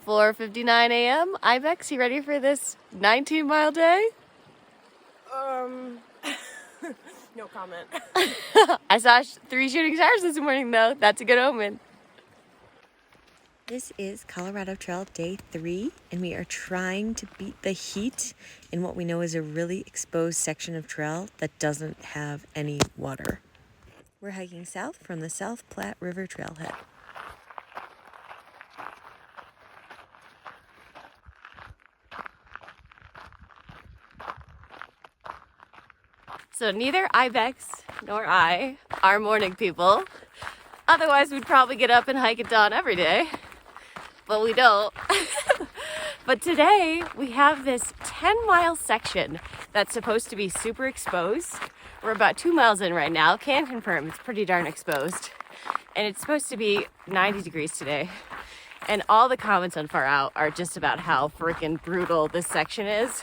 4:59 a.m. Ibex, you ready for this 19-mile day? No comment. I saw 3 shooting stars this morning though. That's a good omen. This is Colorado Trail Day 3, and we are trying to beat the heat in what we know is a really exposed section of trail that doesn't have any water. We're hiking south from the South Platte River Trailhead. So neither Ibex nor I are morning people. Otherwise, we'd probably get up and hike at dawn every day. But we don't. But today, we have this 10-mile section that's supposed to be super exposed. We're about 2 miles in right now. Can confirm it's pretty darn exposed. And it's supposed to be 90 degrees today. And all the comments on Far Out are just about how freaking brutal this section is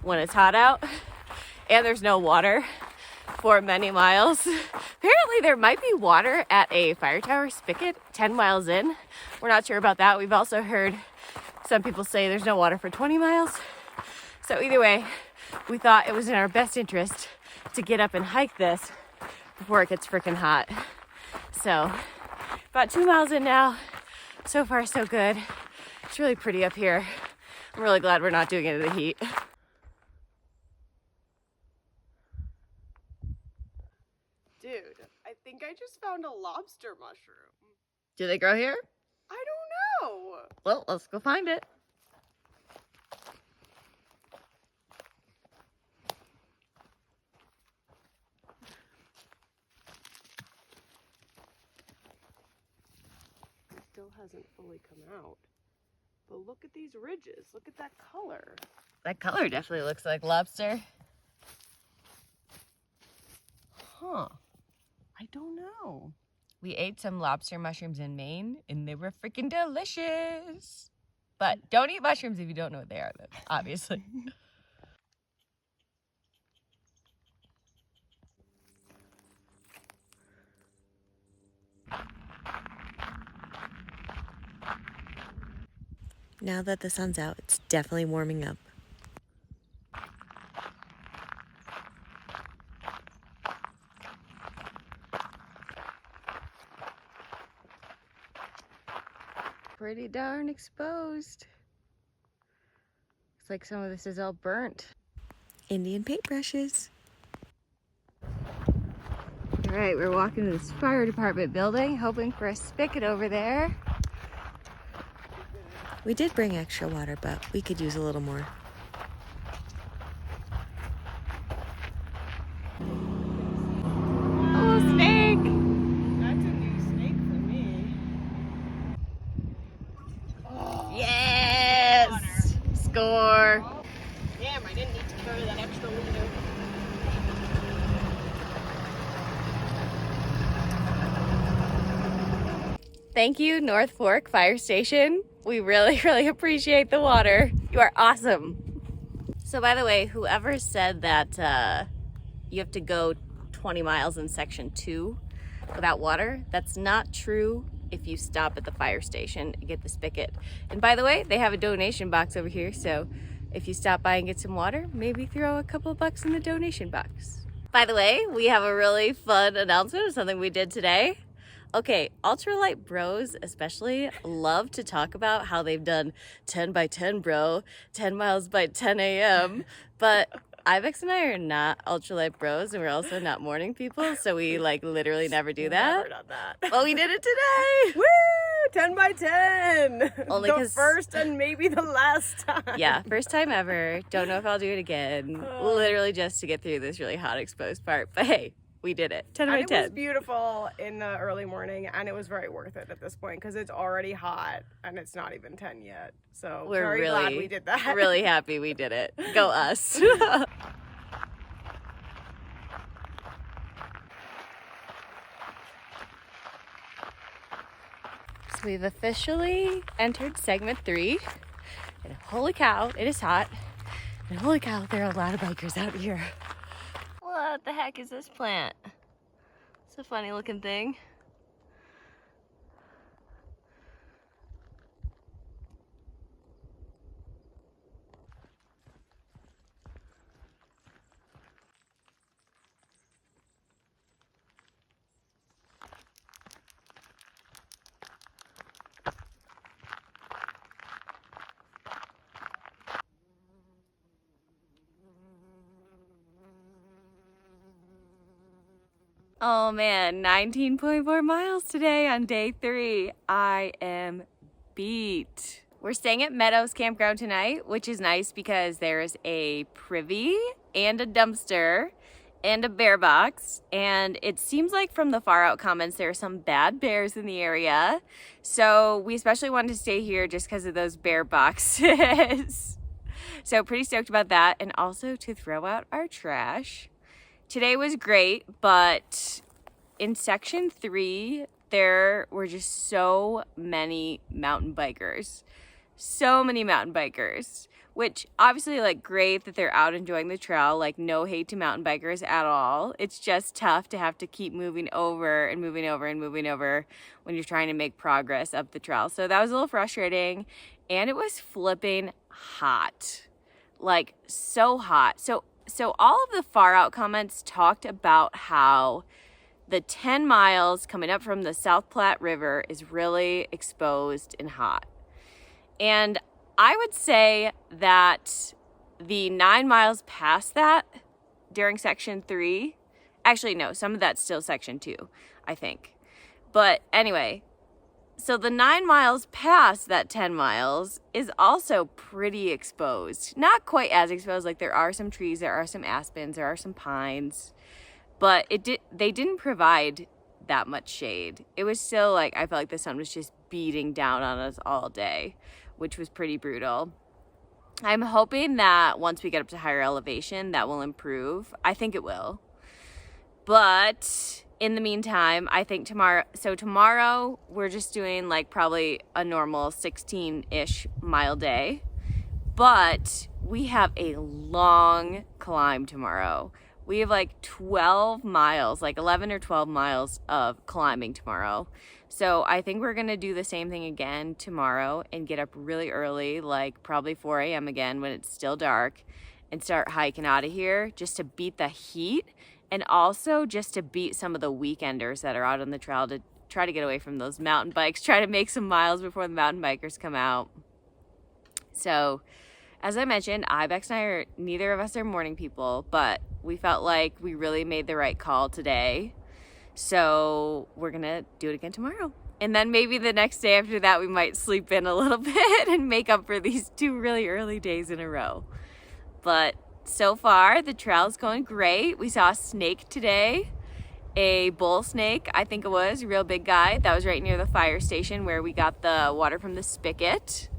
when it's hot out. And there's no water for many miles. Apparently there might be water at a fire tower spigot 10 miles in. We're not sure about that. We've also heard some people say there's no water for 20 miles. So either way, we thought it was in our best interest to get up and hike this before it gets freaking hot. So about 2 miles in now. So far so good. It's really pretty up here. I'm really glad we're not doing it in the heat. Dude, I think I just found a lobster mushroom. Do they grow here? I don't know. Well, let's go find it. It still hasn't fully come out. But look at these ridges. Look at that color. That color definitely looks like lobster. Huh. I don't know. We ate some lobster mushrooms in Maine, and they were freaking delicious. But don't eat mushrooms if you don't know what they are, though, obviously. Now that the sun's out, it's definitely warming up. Pretty darn exposed. Looks like some of this is all burnt. Indian paintbrushes. All right, we're walking to this fire department building, hoping for a spigot over there. We did bring extra water, but we could use a little more. Oh, snake! That's a new snake for me. Oh, Yes! water. Score! Oh, damn, I didn't need to carry that extra liter. Thank you, North Fork Fire Station. We really, really appreciate the water. You are awesome. So by the way, whoever said that you have to go 20 miles in section 2 without water, that's not true if you stop at the fire station and get the spigot. And by the way, they have a donation box over here, so if you stop by and get some water, maybe throw a couple bucks in the donation box. By the way, we have a really fun announcement of something we did today. Okay, ultralight bros especially love to talk about how they've done 10 by 10 bro, 10 miles by 10 a.m. But Ibex and I are not ultralight bros, and we're also not morning people, so we like literally never do that. Never done that. Well, we did it today. Woo! 10 by 10. Only the 'cause- first and maybe the last time. Yeah, first time ever. Don't know if I'll do it again. Literally just to get through this really hot exposed part. But hey, we did it. 10 by And 10. it was beautiful in the early morning, and it was very worth it at this point because it's already hot and it's not even 10 yet. So We're very really glad we did that. Really happy we did it. Go us. So we've officially entered segment 3. And holy cow, it is hot. And holy cow, there are a lot of bikers out here. What the heck is this plant? It's a funny looking thing. Oh man, 19.4 miles today on day 3. I am beat. We're staying at Meadows Campground tonight, which is nice because there's a privy and a dumpster and a bear box. And it seems like from the far out comments, there are some bad bears in the area. So we especially wanted to stay here just because of those bear boxes. So pretty stoked about that, and also to throw out our trash. Today was great, but in section 3, there were just so many mountain bikers. So many mountain bikers, which obviously like great that they're out enjoying the trail, like no hate to mountain bikers at all. It's just tough to have to keep moving over and moving over and moving over when you're trying to make progress up the trail. So that was a little frustrating, and it was flipping hot. Like so hot. So all of the far out comments talked about how the 10 miles coming up from the South Platte River is really exposed and hot. And I would say that the 9 miles past that during section 3, actually no, some of that's still section 2, I think. But anyway, so the 9 miles past that 10 miles is also pretty exposed. Not quite as exposed, like there are some trees, there are some aspens, there are some pines, but they didn't provide that much shade. It was still like, I felt like the sun was just beating down on us all day, which was pretty brutal. I'm hoping that once we get up to higher elevation, that will improve. I think it will. But in the meantime, I think tomorrow we're just doing like probably a normal 16-ish mile day, but we have a long climb tomorrow. We have like 12 miles, like 11 or 12 miles of climbing tomorrow. So I think we're gonna do the same thing again tomorrow and get up really early, like probably 4 a.m. again when it's still dark, and start hiking out of here just to beat the heat, and also just to beat some of the weekenders that are out on the trail, to try to get away from those mountain bikes, try to make some miles before the mountain bikers come out. So as I mentioned, Ibex and I neither of us are morning people, but we felt like we really made the right call today. So we're gonna do it again tomorrow. And then maybe the next day after that, we might sleep in a little bit and make up for these 2 really early days in a row. But so far, the trail is going great. We saw a snake today, a bull snake, I think it was, a real big guy. That was right near the fire station where we got the water from the spigot.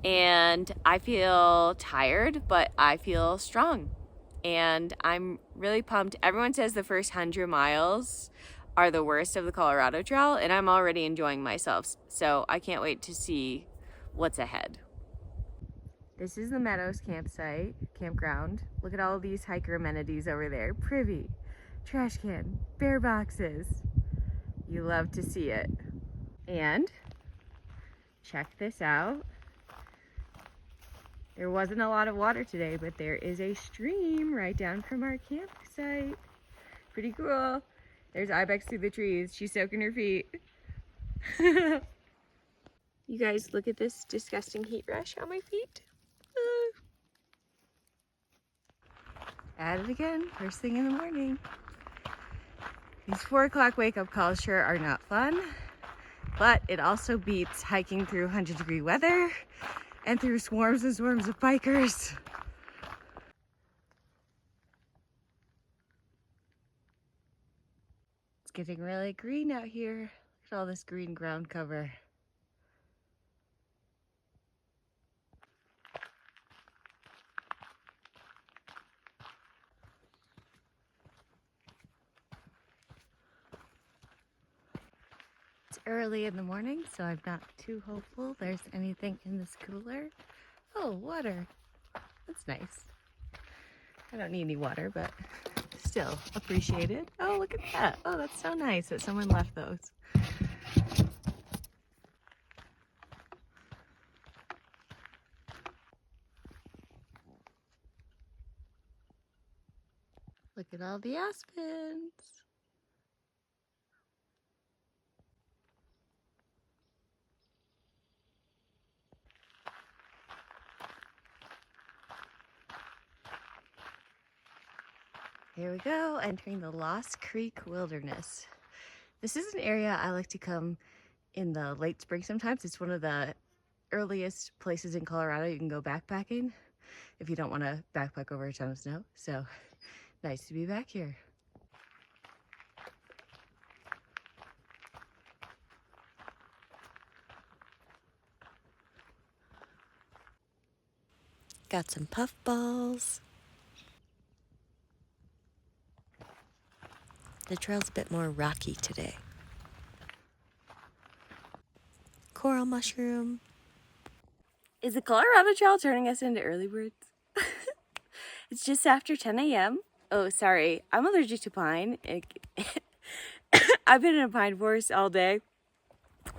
And I feel tired, but I feel strong. And I'm really pumped. Everyone says the first 100 miles are the worst of the Colorado Trail, and I'm already enjoying myself. So I can't wait to see what's ahead. This is the Meadows campground. Look at all these hiker amenities over there. Privy, trash can, bear boxes. You love to see it. And check this out. There wasn't a lot of water today, but there is a stream right down from our campsite. Pretty cool. There's Ibex through the trees. She's soaking her feet. You guys, look at this disgusting heat rush on my feet. At it again, first thing in the morning. These 4 o'clock wake up calls sure are not fun, but it also beats hiking through 100-degree weather and through swarms and swarms of bikers. It's getting really green out here. Look at all this green ground cover. It's early in the morning, so I'm not too hopeful there's anything in this cooler. Oh, water. That's nice. I don't need any water, but still appreciate it. Oh, look at that. Oh, that's so nice that someone left those. Look at all the aspens. Here we go, entering the Lost Creek Wilderness. This is an area I like to come in the late spring sometimes. It's one of the earliest places in Colorado you can go backpacking if you don't want to backpack over a ton of snow. So nice to be back here. Got some puffballs. The trail's a bit more rocky today. Coral mushroom. Is the Colorado Trail turning us into early birds? It's just after 10 a.m. Oh, sorry. I'm allergic to pine. I've been in a pine forest all day.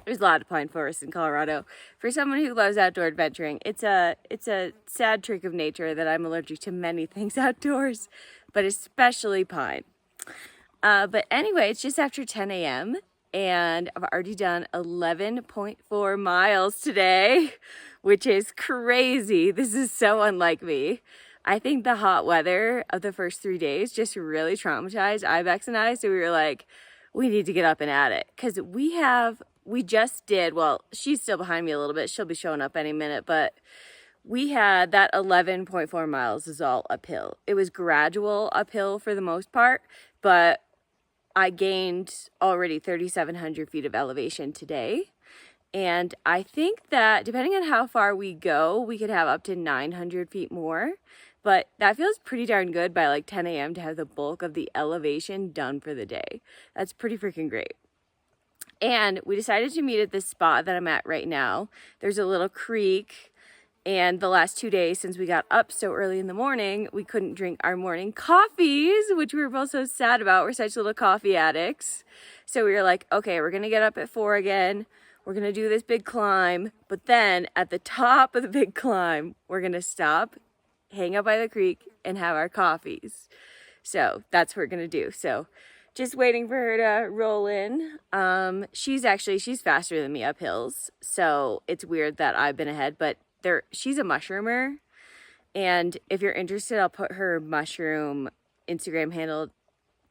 There's a lot of pine forests in Colorado. For someone who loves outdoor adventuring, it's a sad trick of nature that I'm allergic to many things outdoors, but especially pine. But anyway, it's just after 10 a.m. and I've already done 11.4 miles today, which is crazy. This is so unlike me. I think the hot weather of the first 3 days just really traumatized Ibex and I, so we were like, we need to get up and at it. Because we just did, well, she's still behind me a little bit. She'll be showing up any minute, but we had that 11.4 miles is all uphill. It was gradual uphill for the most part, but I gained already 3,700 feet of elevation today. And I think that depending on how far we go, we could have up to 900 feet more. But that feels pretty darn good by like 10 a.m. to have the bulk of the elevation done for the day. That's pretty freaking great. And we decided to meet at this spot that I'm at right now. There's a little creek. And the last 2 days since we got up so early in the morning, we couldn't drink our morning coffees, which we were both so sad about. We're such little coffee addicts. So we were like, okay, we're going to get up at 4 again. We're going to do this big climb. But then at the top of the big climb, we're going to stop, hang out by the creek, and have our coffees. So that's what we're going to do. So just waiting for her to roll in. She's faster than me up hills. So it's weird that I've been ahead, but she's a mushroomer, and if you're interested, I'll put her mushroom Instagram handle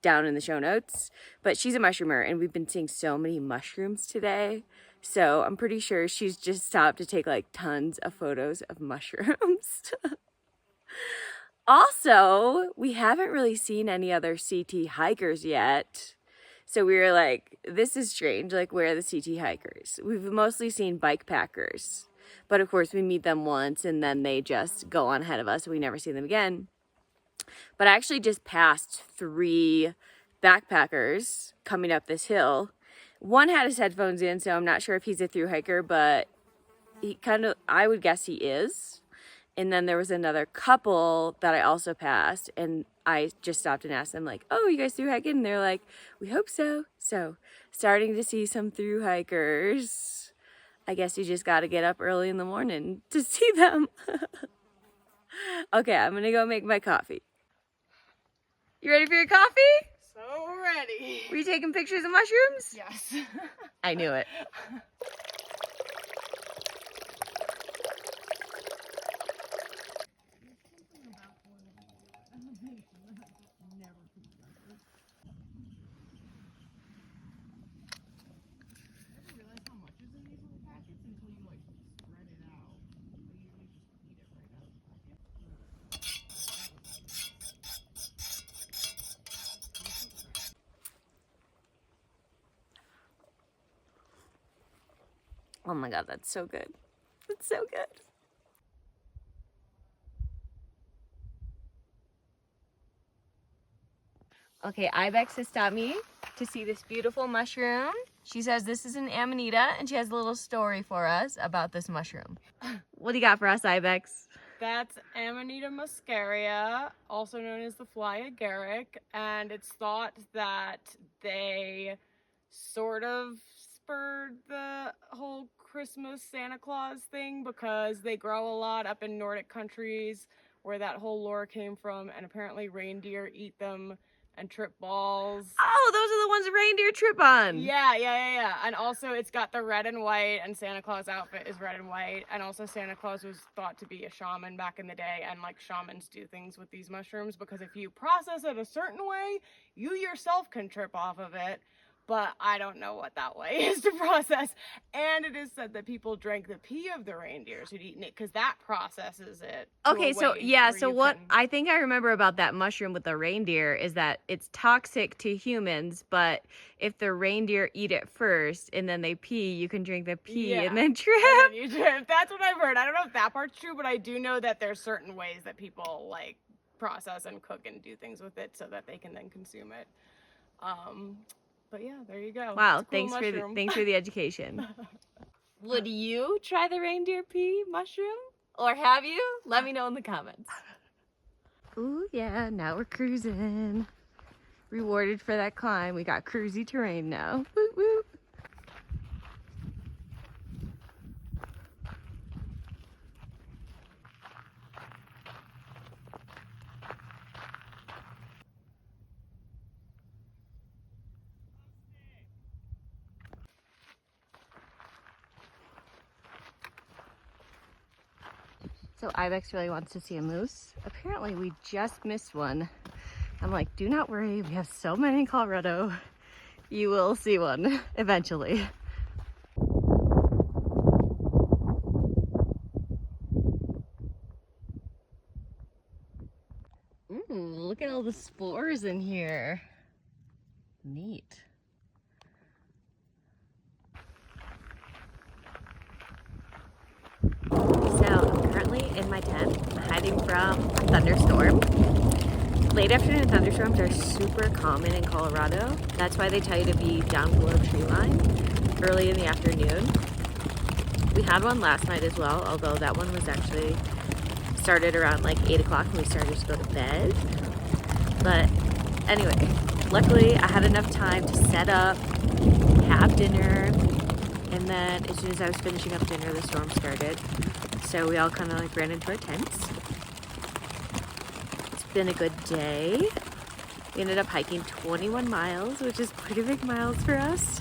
down in the show notes. But she's a mushroomer, and we've been seeing so many mushrooms today, so I'm pretty sure she's just stopped to take like tons of photos of mushrooms. Also, we haven't really seen any other CT hikers yet. So we were like, this is strange, like where are the CT hikers? We've mostly seen bike packers. But of course we meet them once and then they just go on ahead of us. We never see them again. But I actually just passed 3 backpackers coming up this hill. One had his headphones in, so I'm not sure if he's a thru hiker, but I would guess he is. And then there was another couple that I also passed, and I just stopped and asked them like, oh, you guys thru hiking? And they're like, we hope so. So starting to see some thru hikers. I guess you just got to get up early in the morning to see them. Okay, I'm going to go make my coffee. You ready for your coffee? So ready. Were you taking pictures of mushrooms? Yes. I knew it. Oh my God, that's so good. It's so good. Okay, Ibex has stopped me to see this beautiful mushroom. She says this is an amanita, and she has a little story for us about this mushroom. What do you got for us, Ibex? That's Amanita muscaria, also known as the fly agaric, and it's thought that they sort of spurred the whole Christmas Santa Claus thing because they grow a lot up in Nordic countries where that whole lore came from, and apparently reindeer eat them and trip balls. Oh, those are the ones reindeer trip on. Yeah. And also it's got the red and white, and Santa Claus outfit is red and white. And also Santa Claus was thought to be a shaman back in the day, and like shamans do things with these mushrooms because if you process it a certain way, you yourself can trip off of it. But I don't know what that way is to process. And it is said that people drank the pee of the reindeers who'd eaten it because that processes it. Okay, so yeah, so what I think I remember about that mushroom with the reindeer is that it's toxic to humans, but if the reindeer eat it first and then they pee, you can drink the pee and then trip. And then you trip. That's what I've heard. I don't know if that part's true, but I do know that there's certain ways that people like process and cook and do things with it so that they can then consume it. But yeah, there you go. Wow, It's a cool thanks for the education. Would you try the reindeer pee mushroom? Or have you? Let me know in the comments. Ooh, yeah, now we're cruising. Rewarded for that climb. We got cruisy terrain now. Woot woot. So Ibex really wants to see a moose. Apparently we just missed one. I'm like, do not worry, we have so many in Colorado. You will see one eventually. Ooh, look at all the spores in here. Neat. So I'm currently in my tent, hiding from a thunderstorm. Late afternoon thunderstorms are super common in Colorado. That's why they tell you to be down below tree line early in the afternoon. We had one last night as well, although that one was actually started around like 8 o'clock and we started to go to bed. But anyway, luckily I had enough time to set up, have dinner, and then as soon as I was finishing up dinner, the storm started. So we all kind of like ran into our tents. It's been a good day. We ended up hiking 21 miles, which is pretty big miles for us.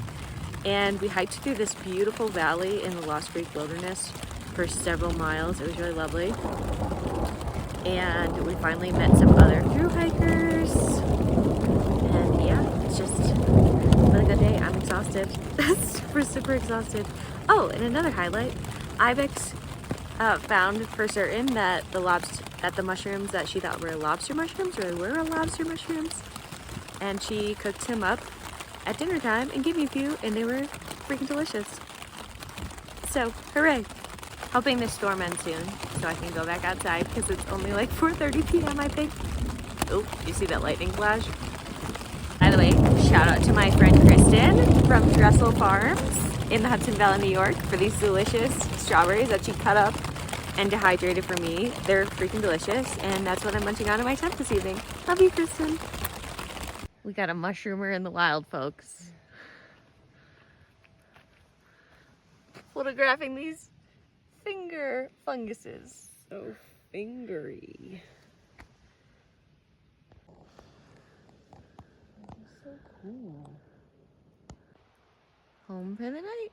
And we hiked through this beautiful valley in the Lost Creek Wilderness for several miles. It was really lovely. And we finally met some other thru hikers. And yeah, it's just been a good day. I'm exhausted. We're super exhausted. Oh, and another highlight, Ibex found for certain that the mushrooms that she thought were lobster mushrooms really were lobster mushrooms. And she cooked him up at dinner time and gave me a few, and they were freaking delicious. So, hooray! Hoping this storm ends soon so I can go back outside because it's only like 4:30 p.m. I think. Oh, you see that lightning flash? By the way, shout out to my friend Kristen from Dressel Farms in the Hudson Valley, New York for these delicious strawberries that she cut up and dehydrated for me. They're freaking delicious, and that's what I'm munching on in my tent this evening. Love you, Kristen. We got a mushroomer in the wild, folks. Photographing these finger funguses. So fingery. So cool. Home for the night.